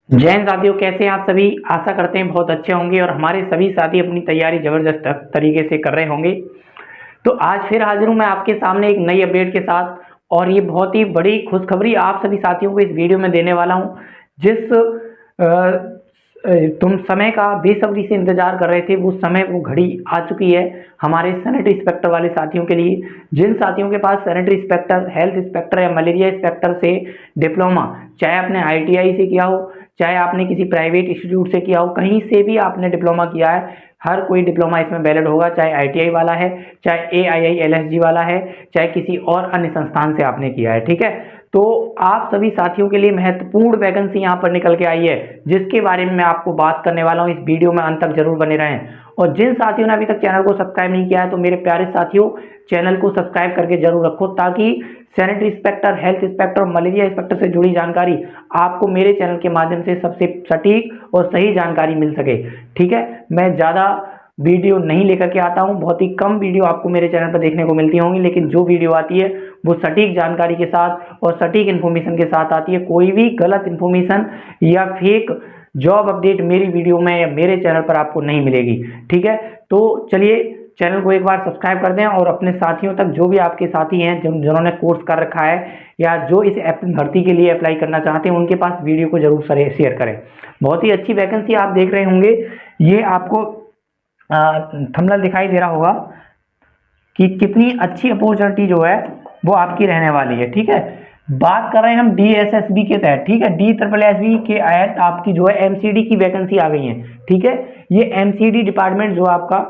जय हिंद साथियों, कैसे हैं आप सभी। आशा करते हैं बहुत अच्छे होंगे और हमारे सभी साथी अपनी तैयारी जबरदस्त तरीके से कर रहे होंगे। तो आज फिर हाजिर हूं मैं आपके सामने एक नई अपडेट के साथ, और ये बहुत ही बड़ी खुशखबरी आप सभी साथियों को इस वीडियो में देने वाला हूं। जिस तुम समय का बेसब्री से इंतजार कर रहे थे, वो समय, वो घड़ी आ चुकी है हमारे सैनिटरी इंस्पेक्टर वाले साथियों के लिए। जिन साथियों के पास सैनिटरी इंस्पेक्टर, हेल्थ इंस्पेक्टर या मलेरिया इंस्पेक्टर से डिप्लोमा, चाहे आपने आईटीआई से किया हो, चाहे आपने किसी प्राइवेट इंस्टीट्यूट से किया हो, कहीं से भी आपने डिप्लोमा किया है, हर कोई डिप्लोमा इसमें वैलिड होगा। चाहे आईटीआई वाला है, चाहे एआईआईएलएसजी वाला है, चाहे किसी और अन्य संस्थान से आपने किया है। ठीक है, तो आप सभी साथियों के लिए महत्वपूर्ण वैकेंसी यहाँ पर निकल के आई है, जिसके बारे में मैं आपको बात करने वाला हूँ। इस वीडियो में अंत तक जरूर बने रहें। और जिन साथियों ने अभी तक चैनल को सब्सक्राइब नहीं किया है, तो मेरे प्यारे साथियों, चैनल को सब्सक्राइब करके जरूर रखो, ताकि सैनिटरी इंस्पेक्टर, हेल्थ इंस्पेक्टर और मलेरिया इंस्पेक्टर से जुड़ी जानकारी आपको मेरे चैनल के माध्यम से सबसे सटीक और सही जानकारी मिल सके। ठीक है, मैं ज़्यादा वीडियो नहीं लेकर के आता हूं, बहुत ही कम वीडियो आपको मेरे चैनल पर देखने को मिलती होंगी, लेकिन जो वीडियो आती है वो सटीक जानकारी के साथ और सटीक इन्फॉर्मेशन के साथ आती है। कोई भी गलत इन्फॉर्मेशन या फेक जॉब अपडेट मेरी वीडियो में या मेरे चैनल पर आपको नहीं मिलेगी। ठीक है, तो चलिए चैनल को एक बार सब्सक्राइब कर दें और अपने साथियों तक, जो भी आपके साथी हैं जिन्होंने कोर्स कर रखा है या जो इस भर्ती के लिए अप्लाई करना चाहते हैं, उनके पास वीडियो को जरूर शेयर करें। बहुत ही अच्छी वैकेंसी आप देख रहे होंगे। ये आपको थंबनेल दिखाई दे रहा होगा कि कितनी अच्छी अपॉर्चुनिटी जो है वो आपकी रहने वाली है। ठीक है, बात कर रहे हैं हम DSSB के तहत। ठीक है, DSSB के तहत आपकी जो है एमसीडी की वैकेंसी आ गई है। ठीक है, ये एमसीडी डिपार्टमेंट जो आपका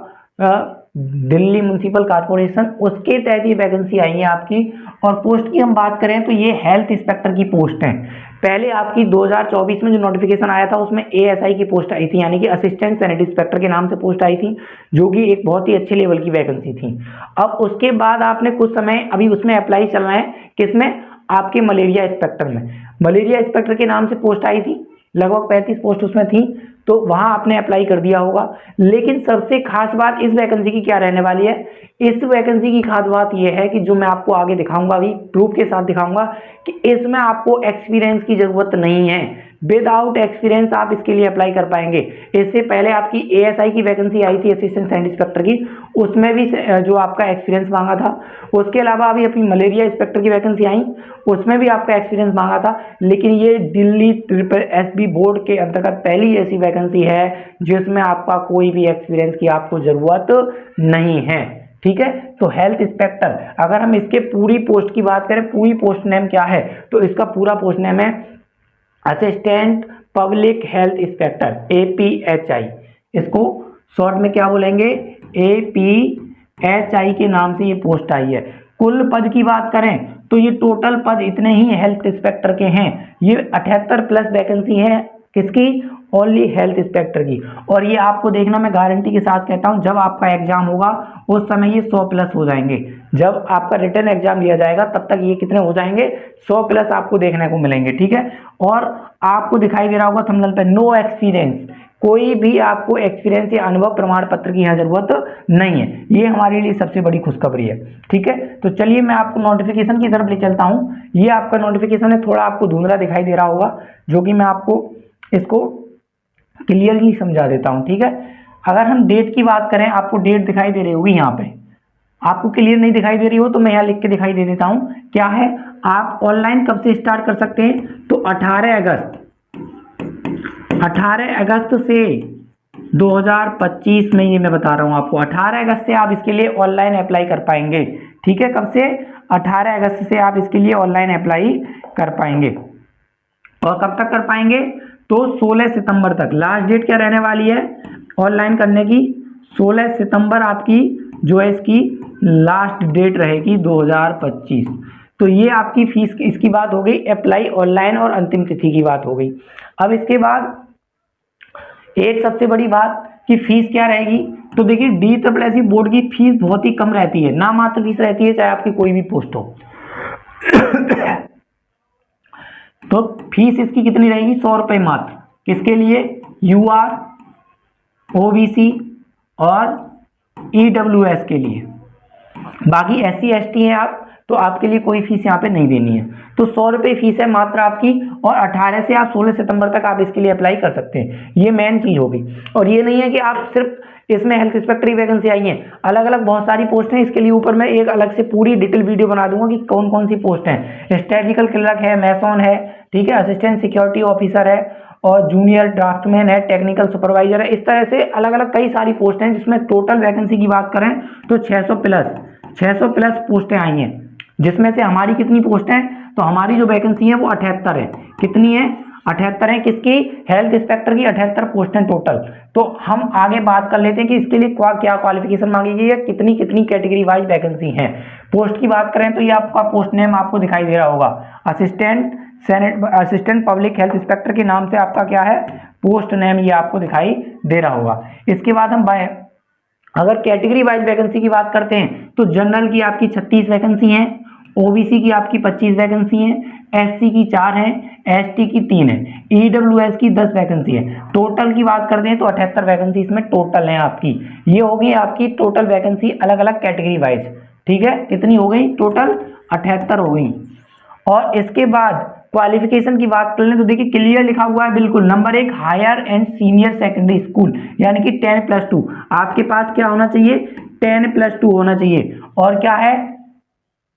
दिल्ली म्युनिसिपल कॉर्पोरेशन, उसके तहत ये वैकेंसी आई है आपकी। और पोस्ट की हम बात करें तो ये हेल्थ इंस्पेक्टर की पोस्ट है। पहले आपकी 2024 में जो नोटिफिकेशन आया था, उसमें एएसआई की पोस्ट आई थी, यानी कि असिस्टेंट सैनिटरी इंस्पेक्टर के नाम से पोस्ट आई थी, जो कि एक बहुत ही अच्छे लेवल की वैकेंसी थी। अब उसके बाद आपने कुछ समय अभी उसमें अप्लाई चल रहा है, किसमें, आपके मलेरिया इंस्पेक्टर में। मलेरिया इंस्पेक्टर के नाम से पोस्ट आई थी, लगभग 35 पोस्ट उसमें थी, तो वहां आपने अप्लाई कर दिया होगा। लेकिन सबसे खास बात इस वैकेंसी की क्या रहने वाली है, इस वैकेंसी की खास बात यह है कि जो मैं आपको आगे दिखाऊंगा, अभी प्रूफ के साथ दिखाऊंगा, कि इसमें आपको एक्सपीरियंस की जरूरत नहीं है। विदाउट एक्सपीरियंस आप इसके लिए अप्लाई कर पाएंगे। इससे पहले आपकी एएसआई की वैकेंसी आई थी, असिस्टेंट सैनिटरी इंस्पेक्टर की, उसमें भी जो आपका एक्सपीरियंस मांगा था। उसके अलावा अभी अपनी मलेरिया इंस्पेक्टर की वैकेंसी आई, उसमें भी आपका एक्सपीरियंस मांगा था। लेकिन ये दिल्ली SSB बोर्ड के अंतर्गत पहली ऐसी वैकेंसी है जिसमें आपका कोई भी एक्सपीरियंस की आपको जरूरत नहीं है। ठीक है, तो हेल्थ इंस्पेक्टर, अगर हम इसके पूरी पोस्ट की बात करें, पूरी पोस्ट नेम क्या है, तो इसका पूरा पोस्ट नेम है assistant public health inspector, APHI। इसको शॉर्ट में क्या बोलेंगे, APHI के नाम से ये पोस्ट आई है। कुल पद की बात करें तो ये टोटल पद इतने ही हेल्थ इंस्पेक्टर के हैं। ये 78 प्लस वैकेंसी है, किसकी, ओनली हेल्थ इंस्पेक्टर की। और ये आपको देखना, मैं गारंटी के साथ कहता हूं, जब आपका एग्जाम होगा उस समय ये 100 प्लस हो जाएंगे। जब आपका रिटर्न एग्जाम लिया जाएगा तब तक ये कितने हो जाएंगे, 100 प्लस आपको देखने को मिलेंगे। ठीक है, और आपको दिखाई दे रहा होगा थंबनेल पे, नो एक्सपीरियंस, कोई भी आपको एक्सपीरियंस या अनुभव प्रमाण पत्र की यहाँ जरूरत नहीं है। ये हमारे लिए सबसे बड़ी खुशखबरी है। ठीक है, तो चलिए मैं आपको नोटिफिकेशन की तरफ ले चलता हूँ। ये आपका नोटिफिकेशन है, थोड़ा आपको धुंधला दिखाई दे रहा होगा, जो कि मैं आपको इसको क्लियरली समझा देता हूँ। ठीक है, अगर हम डेट की बात करें, आपको डेट दिखाई दे रही होगी यहाँ पे, आपको क्लियर नहीं दिखाई दे रही हो तो मैं यहाँ लिख के दिखाई दे देता हूँ। क्या है, आप ऑनलाइन कब से स्टार्ट कर सकते हैं, तो 18 अगस्त से 2025 में, ये मैं बता रहा हूँ आपको, 18 अगस्त से आप इसके लिए ऑनलाइन अप्लाई कर पाएंगे। ठीक है, कब से, 18 अगस्त से आप इसके लिए ऑनलाइन अप्लाई कर पाएंगे। और कब तक कर पाएंगे, तो 16 सितंबर तक। लास्ट डेट क्या रहने वाली है ऑनलाइन करने की, 16 सितंबर आपकी जो है इसकी लास्ट डेट रहेगी 2025। तो ये आपकी फीस, इसकी बात हो गई, अप्लाई ऑनलाइन और अंतिम तिथि की बात हो गई। अब इसके बाद एक सबसे बड़ी बात कि फीस क्या रहेगी, तो देखिए DSSB बोर्ड की फीस बहुत ही कम रहती है, ना मात्र फीस रहती है, चाहे आपकी कोई भी पोस्ट हो। तो फीस इसकी कितनी रहेगी, 100 रुपए मात्र। किसके लिए, UR, OBC और EWS के लिए। बाकी SC ST है आप तो आपके लिए कोई फीस यहाँ पे नहीं देनी है। तो 100 रुपये फीस है मात्र आपकी, और 18 से आप 16 सितंबर तक आप इसके लिए अप्लाई कर सकते हैं। ये मेन चीज होगी। और ये नहीं है कि आप सिर्फ इसमें हेल्थ इंस्पेक्टर की वैकेंसी आई है, अलग अलग बहुत सारी पोस्ट हैं। इसके लिए ऊपर मैं एक अलग से पूरी डिटेल वीडियो बना दूंगा कि कौन कौन सी पोस्ट हैं। स्टैटिकल क्लर्क है, मैसॉन है, ठीक है, असिस्टेंट सिक्योरिटी ऑफिसर है, और जूनियर ड्राफ्टमैन है, टेक्निकल सुपरवाइजर है। इस तरह से अलग अलग कई सारी पोस्ट हैं, जिसमें टोटल वैकेंसी की बात करें तो 600 प्लस पोस्टें आई हैं। जिसमें से हमारी कितनी पोस्ट हैं, तो हमारी जो वैकेंसी है वो 78 है। कितनी है? 78 है। किसकी? हेल्थ इंस्पेक्टर की 78 पोस्टें टोटल। तो हम आगे बात कर लेते हैं कि इसके लिए क्या क्वालिफिकेशन मांगी गई है, कितनी कितनी कैटेगरी वाइज वैकेंसी है। पोस्ट की बात करें तो ये आपका पोस्ट नेम आपको दिखाई दे रहा होगा, असिस्टेंट पब्लिक हेल्थ इंस्पेक्टर के नाम से आपका क्या है, पोस्ट नेम, ये आपको दिखाई दे रहा होगा। इसके बाद हम अगर कैटेगरी वाइज वैकेंसी की बात करते हैं तो जनरल की आपकी 36 वैकेंसी हैं, ओबीसी की आपकी 25 वैकेंसी हैं, एससी की 4 हैं, एसटी की 3 है, ईडब्ल्यूएस की 10 वैकेंसी है। टोटल की बात करते हैं तो 78 वैकेंसी इसमें टोटल है आपकी। ये होगी आपकी टोटल वैकेंसी अलग अलग कैटेगरी वाइज। ठीक है, कितनी हो गई? टोटल 78 हो गई। और इसके बाद क्वालिफिकेशन की बात कर लें तो देखिए क्लियर लिखा हुआ है बिल्कुल। Number 1 higher and senior secondary school, यानी कि 10+2 आपके पास क्या होना चाहिए, 10+2 होना चाहिए। और क्या है?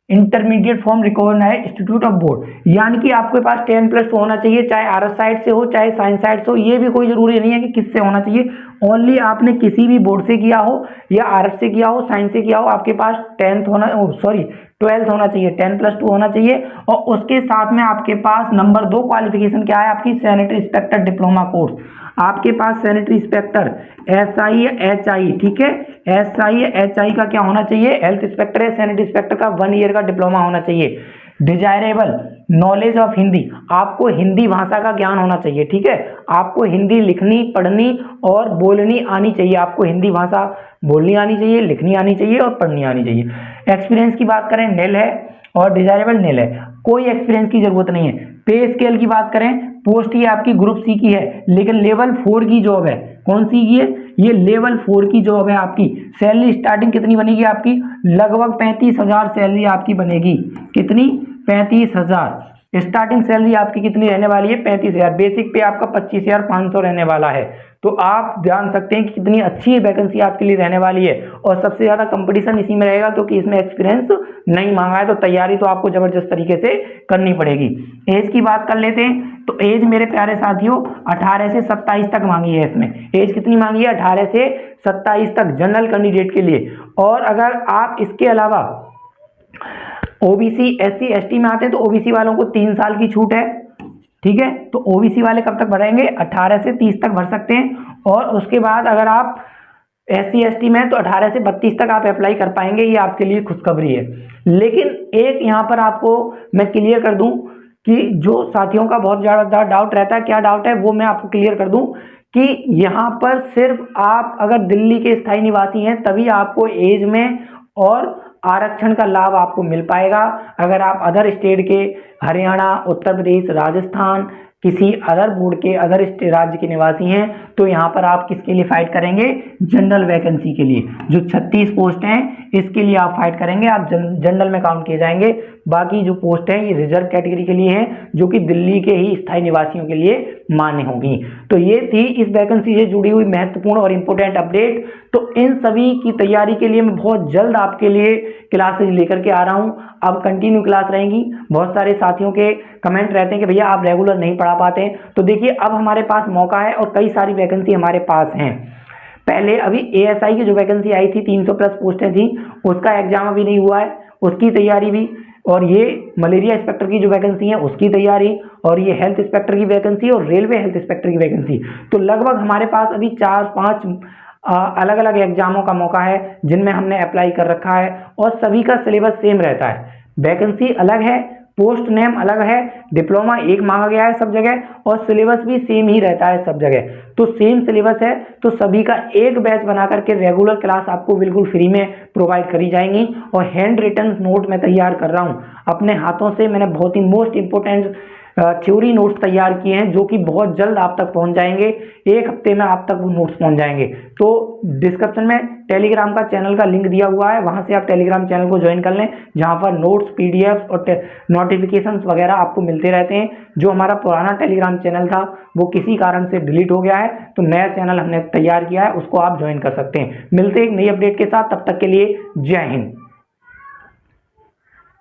Intermediate form recognised institute of board, यानी कि आपके पास 10+2 होना चाहिए, चाहे आर्ट्स साइड से हो चाहे साइंस साइड से हो। ये भी कोई जरूरी नहीं है कि किससे होना चाहिए, ओनली आपने किसी भी बोर्ड से किया हो, या आर्ट्स से किया हो, साइंस से किया हो, आपके पास 12th होना चाहिए, 10+2 होना चाहिए। और उसके साथ में आपके पास नंबर 2 क्वालिफिकेशन क्या है आपकी, सैनिटरी इंस्पेक्टर डिप्लोमा कोर्स। आपके पास सैनिटरी इंस्पेक्टर SI/HI, ठीक है, SI/HI का क्या होना चाहिए, हेल्थ इंस्पेक्टर है, सैनिटरी इंस्पेक्टर का 1 ईयर का डिप्लोमा होना चाहिए। डिजायरेबल नॉलेज ऑफ हिंदी, आपको हिंदी भाषा का ज्ञान होना चाहिए। ठीक है, आपको हिंदी लिखनी, पढ़नी और बोलनी आनी चाहिए। आपको हिंदी भाषा बोलनी आनी चाहिए, लिखनी आनी चाहिए और पढ़नी आनी चाहिए। एक्सपीरियंस की बात करें निल है, और डिजायरेबल निल है, कोई एक्सपीरियंस की जरूरत नहीं है। पे स्केल की बात करें, पोस्ट ये आपकी ग्रुप सी की है, लेकिन लेवल 4 की जॉब है। कौन सी की है? ये लेवल 4 की जॉब है आपकी। सैलरी स्टार्टिंग कितनी बनेगी आपकी, लगभग 35,000 सैलरी आपकी बनेगी। कितनी? 35,000 स्टार्टिंग सैलरी आपकी कितनी रहने वाली है, 35,000। बेसिक पे आपका 25,500 रहने वाला है। तो आप जान सकते हैं कि कितनी अच्छी वैकेंसी आपके लिए रहने वाली है। और सबसे ज्यादा कंपटीशन इसी में रहेगा, क्योंकि इसमें एक्सपीरियंस नहीं मांगा है, तो तैयारी तो आपको जबरदस्त तरीके से करनी पड़ेगी। एज की बात कर लेते हैं, तो एज मेरे प्यारे साथियों 18 से 27 तक मांगी है। इसमें एज कितनी मांगी है, 18 से 27 तक जनरल कैंडिडेट के लिए। और अगर आप इसके अलावा ओबीसी SC ST में आते हैं तो ओबीसी वालों को 3 साल की छूट है। ठीक है, तो ओबीसी वाले कब तक भरेंगे, 18 से 30 तक भर सकते हैं। और उसके बाद अगर आप SC ST में तो 18 से 32 तक आप अप्लाई कर पाएंगे। ये आपके लिए खुशखबरी है। लेकिन एक यहाँ पर आपको मैं क्लियर कर दूं कि जो साथियों का बहुत ज्यादा डाउट रहता है, क्या डाउट है वो मैं आपको क्लियर कर दूं कि यहाँ पर सिर्फ आप अगर दिल्ली के स्थायी निवासी हैं तभी आपको एज में और आरक्षण का लाभ आपको मिल पाएगा। अगर आप अदर स्टेट के, हरियाणा, उत्तर प्रदेश, राजस्थान, किसी अदर बोर्ड के अदर राज्य के निवासी हैं, तो यहाँ पर आप किसके लिए फाइट करेंगे, जनरल वैकेंसी के लिए। जो 36 पोस्ट हैं इसके लिए आप फाइट करेंगे, आप जनरल में काउंट किए जाएंगे। बाकी जो पोस्ट है ये रिजर्व कैटेगरी के लिए हैं, जो कि दिल्ली के ही स्थायी निवासियों के लिए मान्य होंगी। तो ये थी इस वैकेंसी से जुड़ी हुई महत्वपूर्ण और इंपोर्टेंट अपडेट। तो इन सभी की तैयारी के लिए मैं बहुत जल्द आपके लिए क्लासेज लेकर के आ रहा हूं। अब कंटिन्यू क्लास रहेंगी। बहुत सारे साथियों के कमेंट रहते हैं कि भैया आप रेगुलर नहीं पढ़ा पाते हैं, तो देखिए अब हमारे पास मौका है और कई सारी वैकेंसी हमारे पास हैं। पहले अभी ASI की जो वैकेंसी आई थी 300 प्लस पोस्टें थी, उसका एग्जाम अभी नहीं हुआ है, उसकी तैयारी भी। और ये मलेरिया इंस्पेक्टर की जो वैकेंसी है उसकी तैयारी, और ये हेल्थ इंस्पेक्टर की वैकेंसी और रेलवे हेल्थ इंस्पेक्टर की वैकेंसी। तो लगभग हमारे पास अभी 4-5 अलग अलग एग्जामों का मौका है जिनमें हमने अप्लाई कर रखा है। और सभी का सिलेबस सेम रहता है, वैकेंसी अलग है, पोस्ट नेम अलग है, डिप्लोमा एक मांगा गया है सब जगह, और सिलेबस भी सेम ही रहता है सब जगह। तो सेम सिलेबस है, तो सभी का एक बैच बना करके रेगुलर क्लास आपको बिल्कुल फ्री में प्रोवाइड करी जाएंगी। और हैंड रिटन नोट मैं तैयार कर रहा हूं अपने हाथों से। मैंने बहुत ही मोस्ट इंपोर्टेंट थ्योरी नोट्स तैयार किए हैं जो कि बहुत जल्द आप तक पहुंच जाएंगे, 1 हफ्ते में आप तक वो नोट्स पहुंच जाएंगे। तो डिस्क्रिप्शन में टेलीग्राम का चैनल का लिंक दिया हुआ है, वहां से आप टेलीग्राम चैनल को ज्वाइन कर लें, जहां पर नोट्स, पीडीएफ और नोटिफिकेशंस वगैरह आपको मिलते रहते हैं। जो हमारा पुराना टेलीग्राम चैनल था वो किसी कारण से डिलीट हो गया है, तो नया चैनल हमने तैयार किया है, उसको आप ज्वाइन कर सकते हैं। मिलते हैं एक नई अपडेट के साथ, तब तक के लिए जय हिंद।